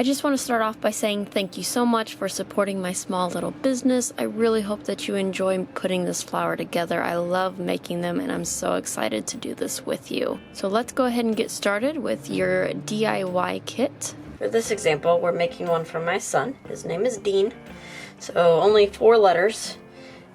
I just want to start off by saying thank you so much for supporting my small little business. I really hope that you enjoy putting this flower together. I love making them and I'm so excited to do this with you. So let's go ahead and get started with your DIY kit. For this example, we're making one for my son. His name is Dean. So only 4 letters.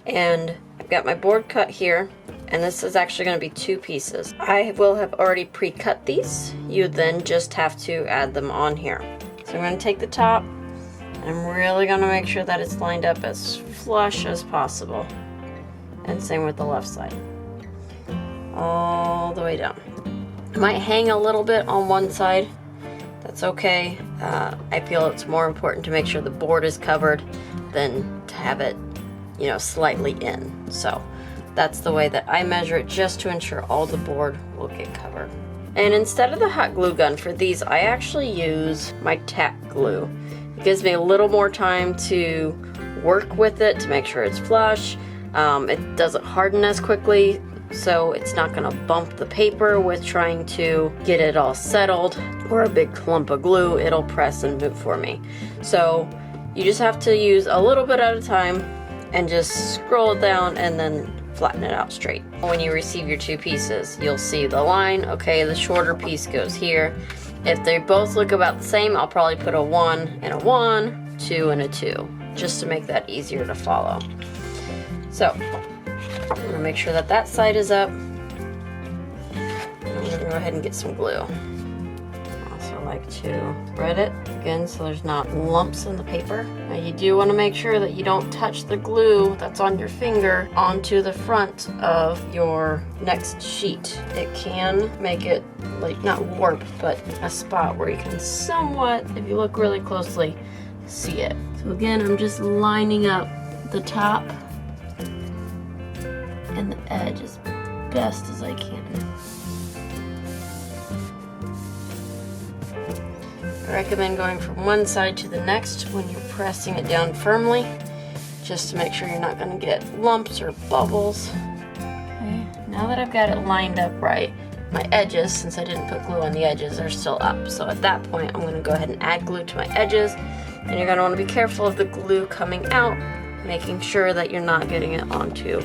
And I've got my board cut here. And this is actually going to be 2 pieces. I will have already pre-cut these. You then just have to add them on here. So I'm going to take the top, and I'm really going to make sure that it's lined up as flush as possible. And same with the left side. All the way down. It might hang a little bit on one side. That's okay. I feel it's more important to make sure the board is covered than to have it, you know, slightly in. So that's the way that I measure it, just to ensure all the board will get covered. And instead of the hot glue gun for these, I actually use my tack glue. It gives me a little more time to work with it to make sure it's flush. It doesn't harden as quickly, so it's not gonna bump the paper with trying to get it all settled, or a big clump of glue. It'll press and move for me. So you just have to use a little bit at a time and just scroll it down and then flatten it out straight. When you receive your 2 pieces, you'll see the line. Okay, the shorter piece goes here. If they both look about the same, I'll probably put a 1 and a 1, 2 and a 2, just to make that easier to follow. So I'm gonna make sure that that side is up. And I'm gonna go ahead and get some glue. I like to spread it again so there's not lumps in the paper. Now you do want to make sure that you don't touch the glue that's on your finger onto the front of your next sheet. It can make it, like, not warp, but a spot where you can somewhat, if you look really closely, see it. So again, I'm just lining up the top and the edge as best as I can. I recommend going from one side to the next when you're pressing it down firmly, just to make sure you're not going to get lumps or bubbles. Okay, now that I've got it lined up right, my edges, since I didn't put glue on the edges, are still up. So at that point, I'm going to go ahead and add glue to my edges, and you're going to want to be careful of the glue coming out, making sure that you're not getting it onto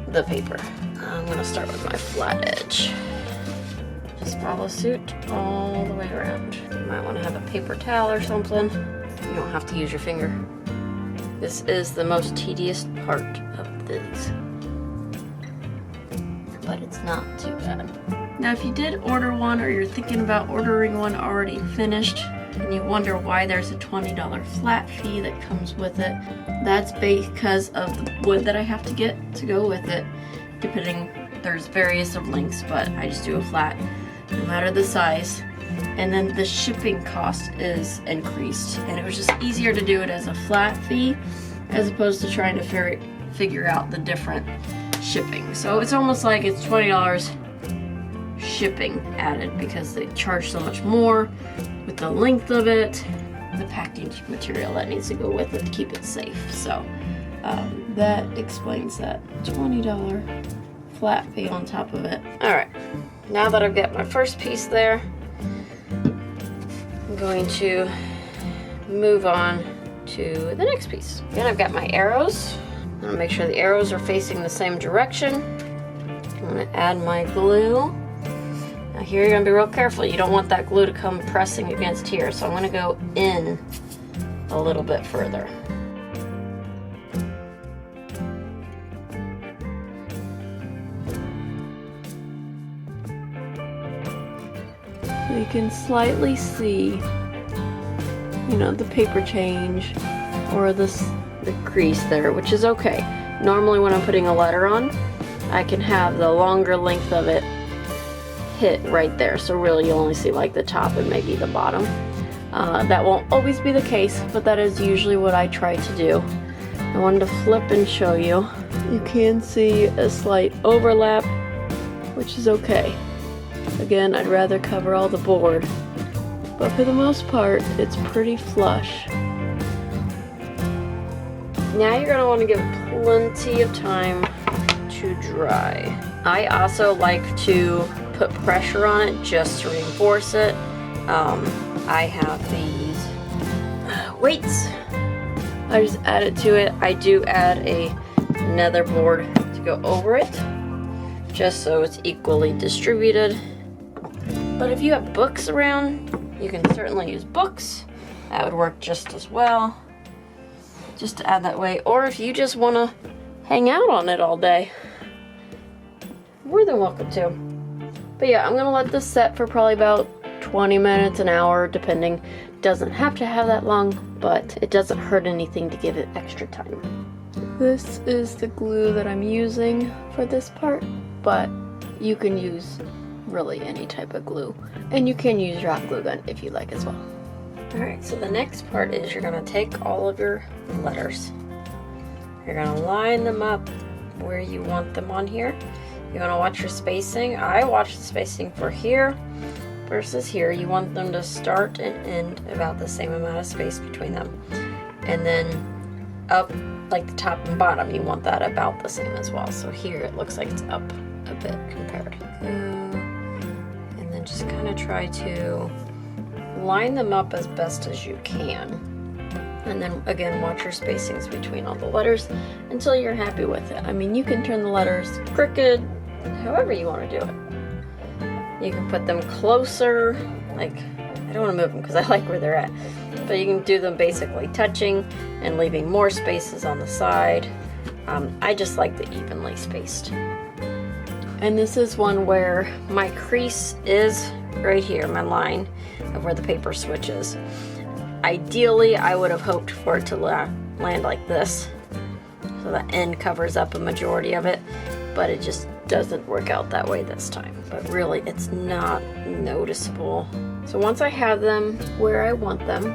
the paper. I'm going to start with my flat edge. Just follow suit all the way around. You might want to have a paper towel or something. You don't have to use your finger. This is the most tedious part of these, but it's not too bad. Now if you did order one, or you're thinking about ordering one already finished, and you wonder why there's a $20 flat fee that comes with it, that's because of the wood that I have to get to go with it. Depending, there's various of lengths, but I just do a flat, no matter the size. And then the shipping cost is increased, and it was just easier to do it as a flat fee as opposed to trying to figure out the different shipping. So it's almost like it's $20 shipping added because they charge so much more with the length of it, the packaging material that needs to go with it to keep it safe. So that explains that $20 flat fee on top of it. All right, now that I've got my first piece there, I'm going to move on to the next piece. Then I've got my arrows. I'm gonna make sure the arrows are facing the same direction. I'm gonna add my glue. Now here you're gonna be real careful. You don't want that glue to come pressing against here, so I'm gonna go in a little bit further. You can slightly see, you know, the paper change or the crease there, which is okay. Normally when I'm putting a letter on, I can have the longer length of it hit right there. So really you only see like the top and maybe the bottom. That won't always be the case, but that is usually what I try to do. I wanted to flip and show you. You can see a slight overlap, which is okay. Again, I'd rather cover all the board, but for the most part, it's pretty flush. Now you're going to want to give plenty of time to dry. I also like to put pressure on it just to reinforce it. I have these weights. I just add it to it. I do add another board to go over it, just so it's equally distributed. But if you have books around, you can certainly use books. That would work just as well, just to add that way. Or if you just want to hang out on it all day, more than welcome to. But yeah, I'm gonna let this set for probably about 20 minutes, an hour, depending. Doesn't have to have that long, but it doesn't hurt anything to give it extra time. This is the glue that I'm using for this part, but you can use really any type of glue. And you can use your hot glue gun if you like as well. Alright, so the next part is you're gonna take all of your letters. You're gonna line them up where you want them on here. You want to watch your spacing. I watch the spacing for here versus here. You want them to start and end about the same amount of space between them. And then up, like the top and bottom, you want that about the same as well. So here it looks like it's up a bit compared. And then just kind of try to line them up as best as you can. And then again, watch your spacings between all the letters until you're happy with it. I mean, you can turn the letters crooked, however you want to do it. You can put them closer, like, I don't want to move them because I like where they're at. But you can do them basically touching and leaving more spaces on the side. I just like the evenly spaced. And this is one where my crease is right here, my line of where the paper switches. Ideally, I would have hoped for it to land like this, so the end covers up a majority of it, but it just doesn't work out that way this time. But really, it's not noticeable. So once I have them where I want them,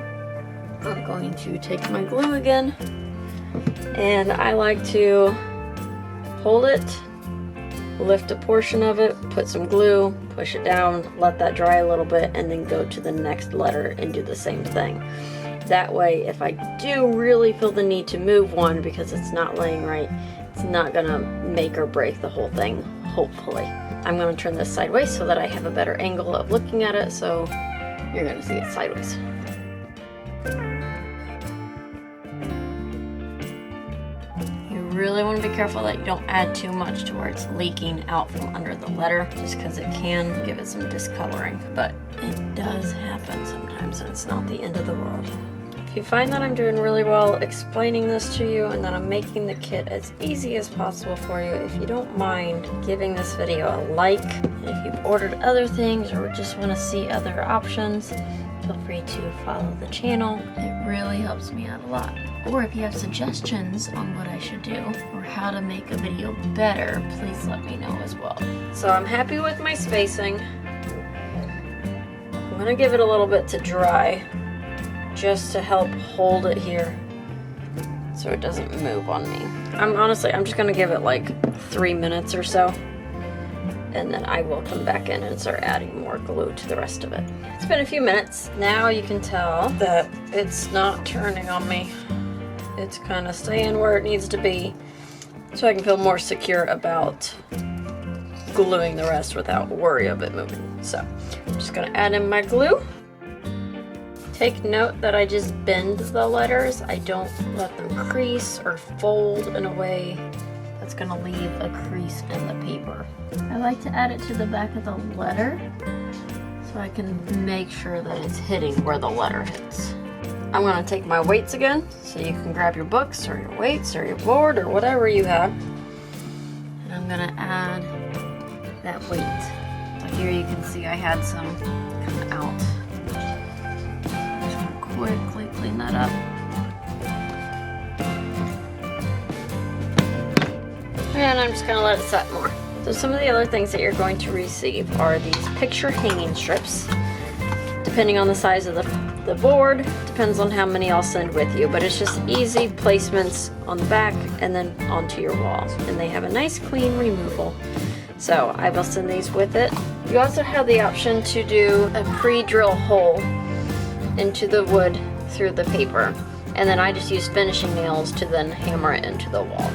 I'm going to take my glue again, and I like to hold it, lift a portion of it, put some glue, push it down, let that dry a little bit, and then go to the next letter and do the same thing. That way, if I do really feel the need to move one because it's not laying right, it's not gonna make or break the whole thing, hopefully. I'm gonna turn this sideways so that I have a better angle of looking at it, so you're gonna see it sideways. Really want to be careful that you don't add too much to where it's leaking out from under the letter, just because it can give it some discoloring, but it does happen sometimes, and it's not the end of the world. If you find that I'm doing really well explaining this to you and that I'm making the kit as easy as possible for you, if you don't mind giving this video a like, and if you've ordered other things or just want to see other options, feel free to follow the channel. It really helps me out a lot. Or if you have suggestions on what I should do or how to make a video better, please let me know as well. So I'm happy with my spacing. I'm gonna give it a little bit to dry just to help hold it here so it doesn't move on me. I'm just gonna give it like 3 minutes or so, and then I will come back in and start adding more glue to the rest of it. It's been a few minutes. Now you can tell that it's not turning on me. It's kind of staying where it needs to be, so I can feel more secure about gluing the rest without worry of it moving. So I'm just gonna add in my glue. Take note that I just bend the letters. I don't let them crease or fold in a way that's gonna leave a crease in the paper. I like to add it to the back of the letter so I can make sure that it's hitting where the letter hits. I'm gonna take my weights again, so you can grab your books or your weights or your board or whatever you have. And I'm gonna add that weight. So here you can see I had some come out. I'm just gonna quickly clean that up. And I'm just gonna let it set more. So some of the other things that you're going to receive are these picture hanging strips. Depending on the size of the board, depends on how many I'll send with you, but it's just easy placements on the back and then onto your walls. And they have a nice clean removal. So I will send these with it. You also have the option to do a pre-drill hole into the wood through the paper. And then I just use finishing nails to then hammer it into the wall.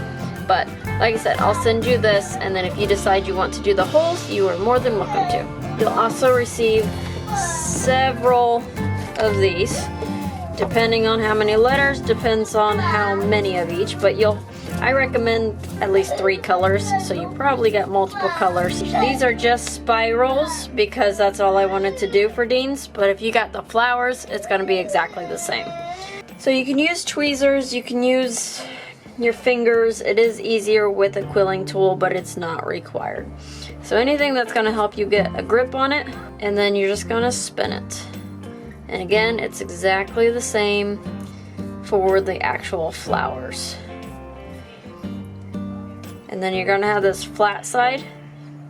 But like I said, I'll send you this, and then if you decide you want to do the holes, you are more than welcome to. You'll also receive several of these. depending on how many letters, depends on how many of each, but I recommend at least 3 colors, so you probably got multiple colors. These are just spirals because that's all I wanted to do for Dean's, but if you got the flowers, it's going to be exactly the same. So you can use tweezers, you can use your fingers. It is easier with a quilling tool, but it's not required. So anything that's going to help you get a grip on it, and then you're just going to spin it. And again, it's exactly the same for the actual flowers. And then you're going to have this flat side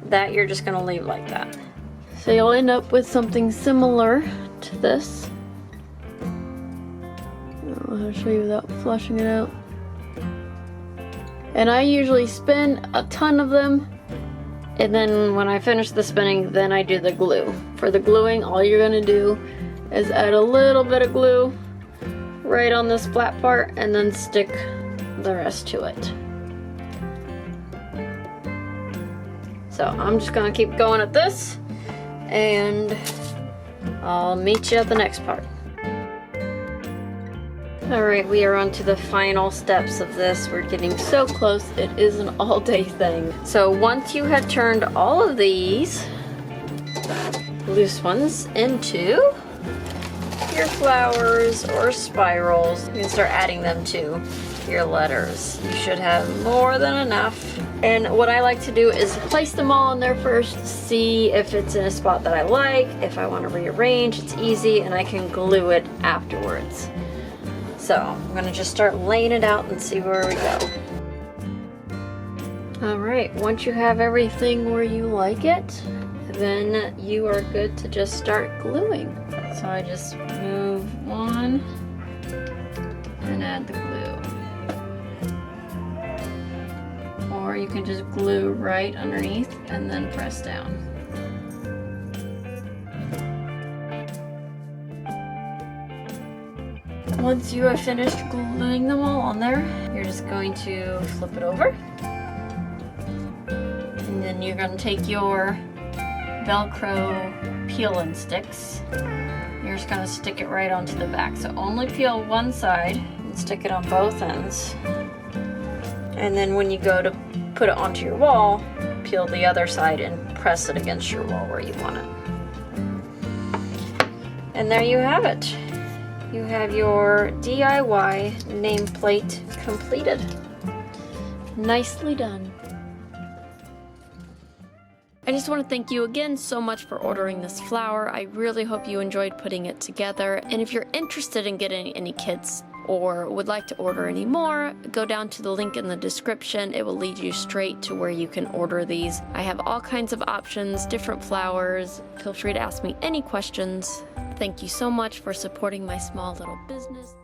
that you're just going to leave like that. So you'll end up with something similar to this. I'll show you without flushing it out. And I usually spin a ton of them, and then when I finish the spinning, then I do the glue. For the gluing, all you're going to do is add a little bit of glue right on this flat part and then stick the rest to it. So I'm just going to keep going at this, and I'll meet you at the next part. Alright, we are on to the final steps of this. We're getting so close, it is an all-day thing. So once you have turned all of these loose ones into your flowers or spirals, you can start adding them to your letters. You should have more than enough. And what I like to do is place them all in there first, see if it's in a spot that I like. If I want to rearrange, it's easy, and I can glue it afterwards. So I'm gonna just start laying it out and see where we go. Alright, once you have everything where you like it, then you are good to just start gluing. So I just move one and add the glue. Or you can just glue right underneath and then press down. Once you have finished gluing them all on there, you're just going to flip it over. And then you're going to take your Velcro peel-and sticks. You're just going to stick it right onto the back. So only peel one side and stick it on both ends. And then when you go to put it onto your wall, peel the other side and press it against your wall where you want it. And there you have it. You have your DIY nameplate completed. Nicely done. I just want to thank you again so much for ordering this flower. I really hope you enjoyed putting it together. And if you're interested in getting any kits or would like to order any more, go down to the link in the description. It will lead you straight to where you can order these. I have all kinds of options, different flowers. Feel free to ask me any questions. Thank you so much for supporting my small little business.